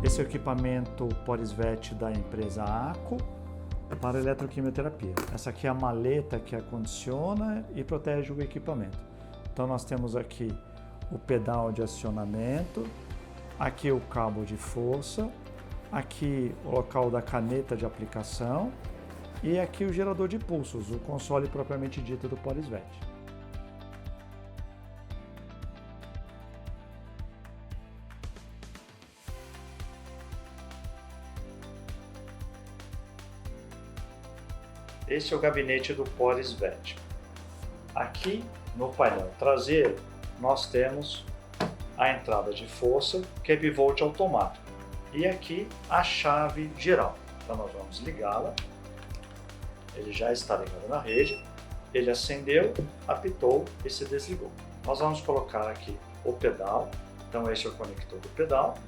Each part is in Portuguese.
Esse é o equipamento Porisvet da empresa ACO para eletroquimioterapia. Essa aqui é a maleta que acondiciona e protege o equipamento. Então nós temos aqui o pedal de acionamento, aqui o cabo de força, aqui o local da caneta de aplicação e aqui o gerador de pulsos, o console propriamente dito do Porisvet. Este é o gabinete do Porisvet. Aqui no painel traseiro nós temos a entrada de força, que é bivolt automático, e aqui a chave geral. Então nós vamos ligá-la, ele já está ligado na rede, ele acendeu, apitou e se desligou. Nós vamos colocar aqui o pedal, então esse é o conector do pedal,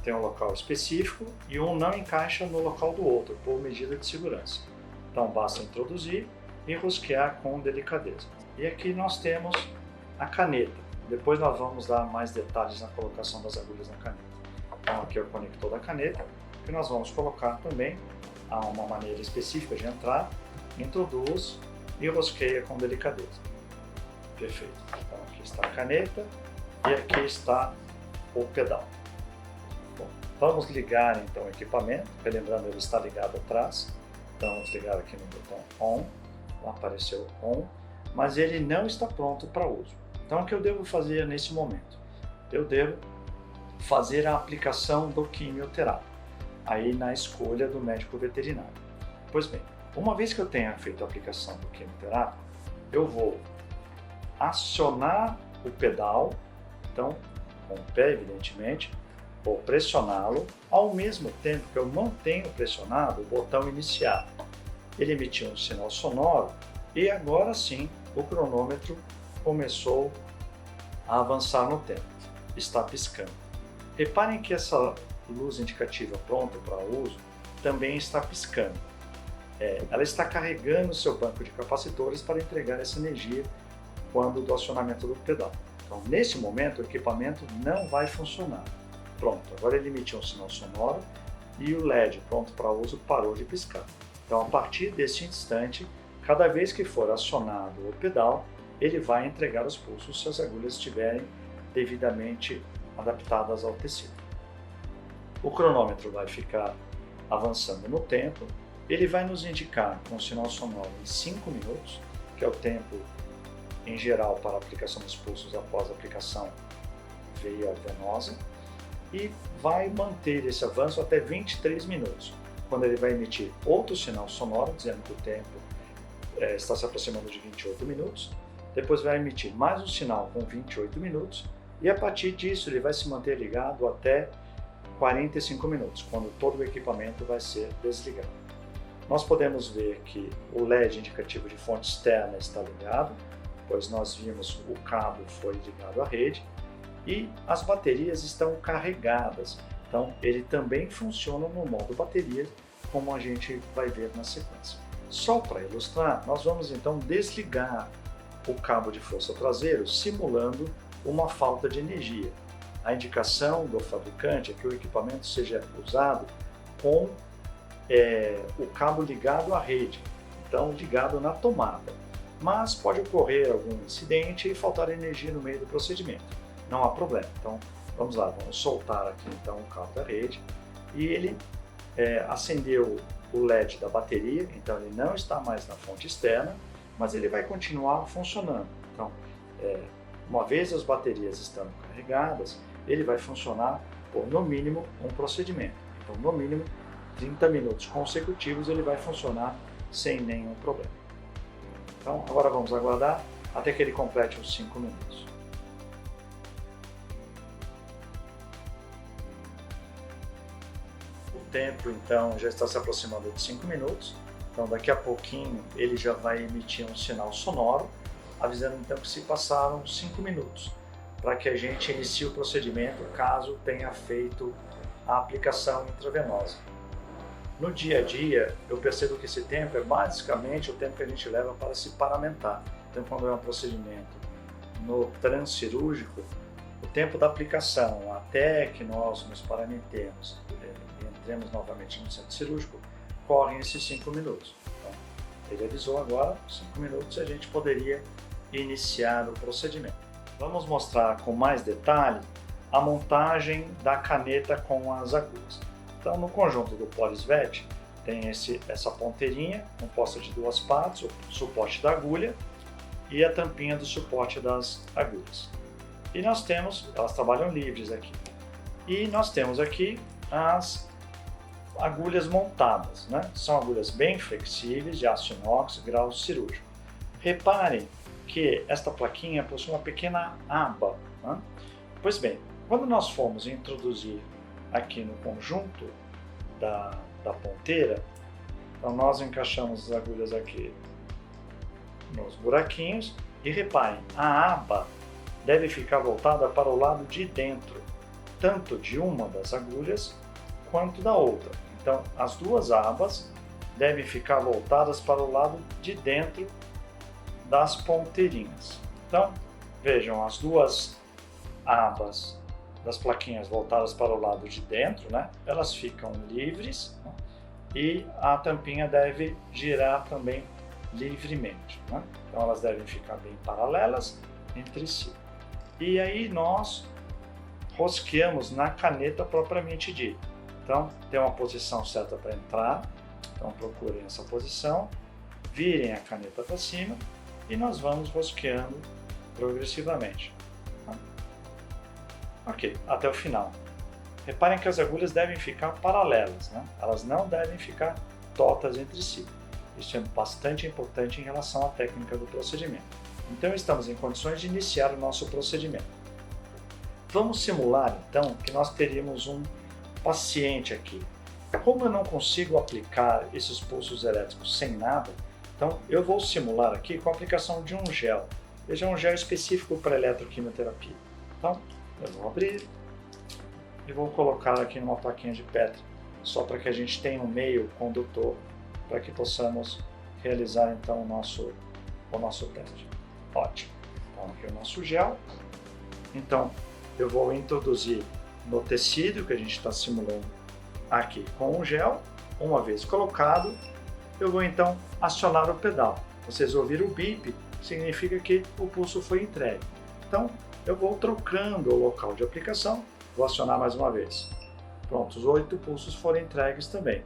tem um local específico e um não encaixa no local do outro, por medida de segurança. Então basta introduzir e enrosquear com delicadeza. E aqui nós temos a caneta. Depois nós vamos dar mais detalhes na colocação das agulhas na caneta. Então aqui é o conector da caneta, que nós vamos colocar também a uma maneira específica de entrar, introduz e enrosqueia com delicadeza. Perfeito. Então aqui está a caneta e aqui está o pedal. Bom, vamos ligar então o equipamento, lembrando ele está ligado atrás. Então vamos ligar aqui no botão ON, apareceu ON, mas ele não está pronto para uso. Então o que eu devo fazer nesse momento? Eu devo fazer a aplicação do quimioterápico, aí na escolha do médico veterinário. Pois bem, uma vez que eu tenha feito a aplicação do quimioterápico, eu vou acionar o pedal, então com o pé evidentemente, vou pressioná-lo, ao mesmo tempo que eu mantenho pressionado o botão iniciar. Ele emitiu um sinal sonoro e agora sim o cronômetro começou a avançar no tempo, está piscando. Reparem que essa luz indicativa pronta para uso também está piscando. Ela está carregando o seu banco de capacitores para entregar essa energia quando do acionamento do pedal. Então nesse momento o equipamento não vai funcionar. Pronto, agora ele emitiu um sinal sonoro e o LED pronto para uso parou de piscar. Então a partir desse instante, cada vez que for acionado o pedal, ele vai entregar os pulsos se as agulhas estiverem devidamente adaptadas ao tecido. O cronômetro vai ficar avançando no tempo, ele vai nos indicar com o sinal sonoro em 5 minutos, que é o tempo em geral para a aplicação dos pulsos após a aplicação veia venosa, e vai manter esse avanço até 23 minutos, quando ele vai emitir outro sinal sonoro, dizendo que o tempo está se aproximando de 28 minutos, depois vai emitir mais um sinal com 28 minutos, e a partir disso ele vai se manter ligado até 45 minutos, quando todo o equipamento vai ser desligado. Nós podemos ver que o LED indicativo de fonte externa está ligado, pois nós vimos o cabo foi ligado à rede, e as baterias estão carregadas, então ele também funciona no modo bateria, como a gente vai ver na sequência. Só para ilustrar, nós vamos então desligar o cabo de força traseiro, simulando uma falta de energia. A indicação do fabricante é que o equipamento seja usado com o cabo ligado à rede, então ligado na tomada. Mas pode ocorrer algum incidente e faltar energia no meio do procedimento. Não há problema. Então vamos lá, vamos soltar aqui então o cabo da rede e ele acendeu o LED da bateria, então ele não está mais na fonte externa, mas ele vai continuar funcionando. Então, uma vez as baterias estando carregadas, ele vai funcionar por no mínimo um procedimento. Então, no mínimo 30 minutos consecutivos ele vai funcionar sem nenhum problema. Então, agora vamos aguardar até que ele complete os 5 minutos. O tempo então já está se aproximando de 5 minutos, então daqui a pouquinho ele já vai emitir um sinal sonoro, avisando então que se passaram 5 minutos, para que a gente inicie o procedimento caso tenha feito a aplicação intravenosa. No dia a dia, eu percebo que esse tempo é basicamente o tempo que a gente leva para se paramentar. Então, quando é um procedimento no transcirúrgico, o tempo da aplicação até que nós nos paramentemos e entremos novamente no centro cirúrgico, correm esses 5 minutos. Então, ele avisou agora, 5 minutos, a gente poderia iniciar o procedimento. Vamos mostrar com mais detalhe a montagem da caneta com as agulhas. Então, no conjunto do PolisVet, tem essa ponteirinha composta de 2 partes, o suporte da agulha e a tampinha do suporte das agulhas. E nós temos, elas trabalham livres aqui. E nós temos aqui as agulhas montadas, né? São agulhas bem flexíveis, de aço inox, grau cirúrgico. Reparem que esta plaquinha possui uma pequena aba, né? Pois bem, quando nós formos introduzir aqui no conjunto da ponteira, então nós encaixamos as agulhas aqui nos buraquinhos e reparem, a aba deve ficar voltada para o lado de dentro, tanto de uma das agulhas quanto da outra. Então, as duas abas devem ficar voltadas para o lado de dentro das ponteirinhas. Então, vejam, as duas abas das plaquinhas voltadas para o lado de dentro, né? Elas ficam livres, né? E a tampinha deve girar também livremente, né? Então, elas devem ficar bem paralelas entre si. E aí nós rosqueamos na caneta propriamente dita. Então, tem uma posição certa para entrar, então procurem essa posição, virem a caneta para cima e nós vamos rosqueando progressivamente. Ok, até o final. Reparem que as agulhas devem ficar paralelas, né? Elas não devem ficar tortas entre si. Isso é bastante importante em relação à técnica do procedimento. Então, estamos em condições de iniciar o nosso procedimento. Vamos simular, então, que nós teríamos um paciente aqui. Como eu não consigo aplicar esses pulsos elétricos sem nada, então eu vou simular aqui com a aplicação de um gel. Veja, um gel específico para eletroquimioterapia. Então, eu vou abrir e vou colocar aqui numa plaquinha de Petri, só para que a gente tenha um meio condutor para que possamos realizar então o nosso teste. Ótimo. Então aqui o nosso gel. Então eu vou introduzir no tecido que a gente está simulando aqui com o gel. Uma vez colocado, eu vou então acionar o pedal. Vocês ouviram o bip, significa que o pulso foi entregue. Então eu vou trocando o local de aplicação, vou acionar mais uma vez. Pronto, os 8 pulsos foram entregues também.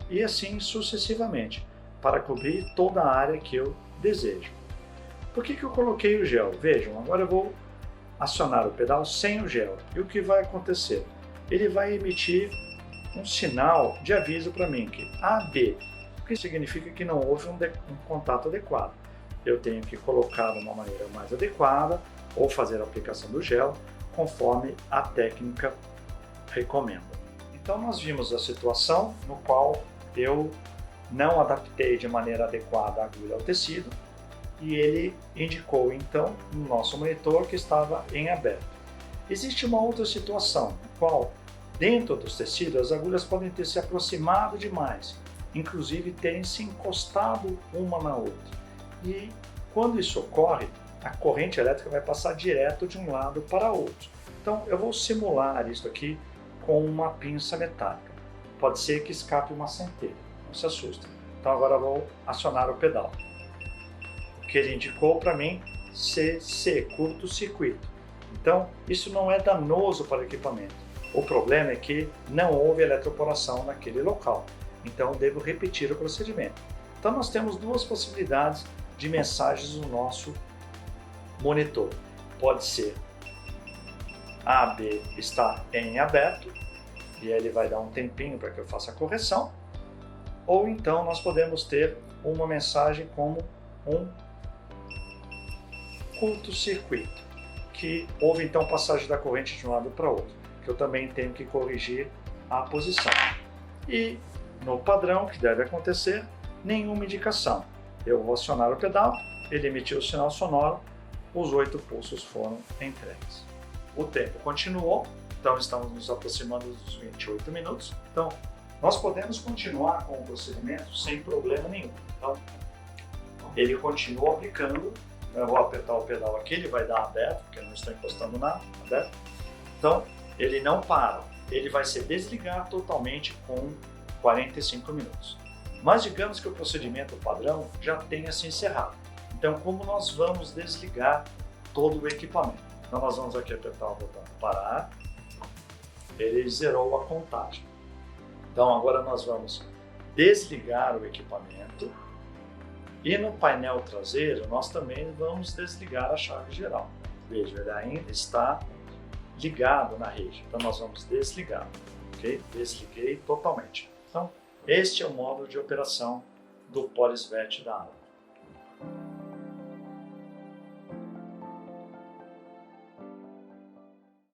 E assim sucessivamente, para cobrir toda a área que eu desejo. Por que eu coloquei o gel? Vejam, agora eu vou acionar o pedal sem o gel. E o que vai acontecer? Ele vai emitir um sinal de aviso para mim, que AB, o que significa que não houve um contato adequado. Eu tenho que colocar de uma maneira mais adequada ou fazer a aplicação do gel conforme a técnica recomenda. Então nós vimos a situação no qual eu não adaptei de maneira adequada a agulha ao tecido e ele indicou então no nosso monitor que estava em aberto. Existe uma outra situação na qual dentro dos tecidos as agulhas podem ter se aproximado demais, inclusive terem se encostado uma na outra. E quando isso ocorre, a corrente elétrica vai passar direto de um lado para outro. Então eu vou simular isso aqui com uma pinça metálica. Pode ser que escape uma centelha, não se assustem. Então agora eu vou acionar o pedal. O que ele indicou para mim, CC, curto-circuito. Então isso não é danoso para o equipamento. O problema é que não houve eletroporação naquele local. Então eu devo repetir o procedimento. Então nós temos duas possibilidades de mensagens no nosso monitor. Pode ser AB está em aberto e aí ele vai dar um tempinho para que eu faça a correção, ou então nós podemos ter uma mensagem como um curto-circuito, que houve então passagem da corrente de um lado para outro, que eu também tenho que corrigir a posição. E no padrão que deve acontecer, nenhuma indicação. Eu vou acionar o pedal, ele emitiu o sinal sonoro, os 8 pulsos foram entregues. O tempo continuou, então estamos nos aproximando dos 28 minutos. Então, nós podemos continuar com o procedimento sem problema nenhum. Então, ele continua aplicando, eu vou apertar o pedal aqui, ele vai dar aberto, porque eu não estou encostando nada, aberto. Então, ele não para, ele vai se desligar totalmente com 45 minutos. Mas digamos que o procedimento padrão já tenha se encerrado. Então, como nós vamos desligar todo o equipamento? Então, nós vamos aqui apertar o botão parar, ele zerou a contagem. Então, agora nós vamos desligar o equipamento e no painel traseiro nós também vamos desligar a chave geral. Veja, ele ainda está ligado na rede, então nós vamos desligar, ok? Desliguei totalmente. Então, este é o modo de operação do POLYSVET da ABA.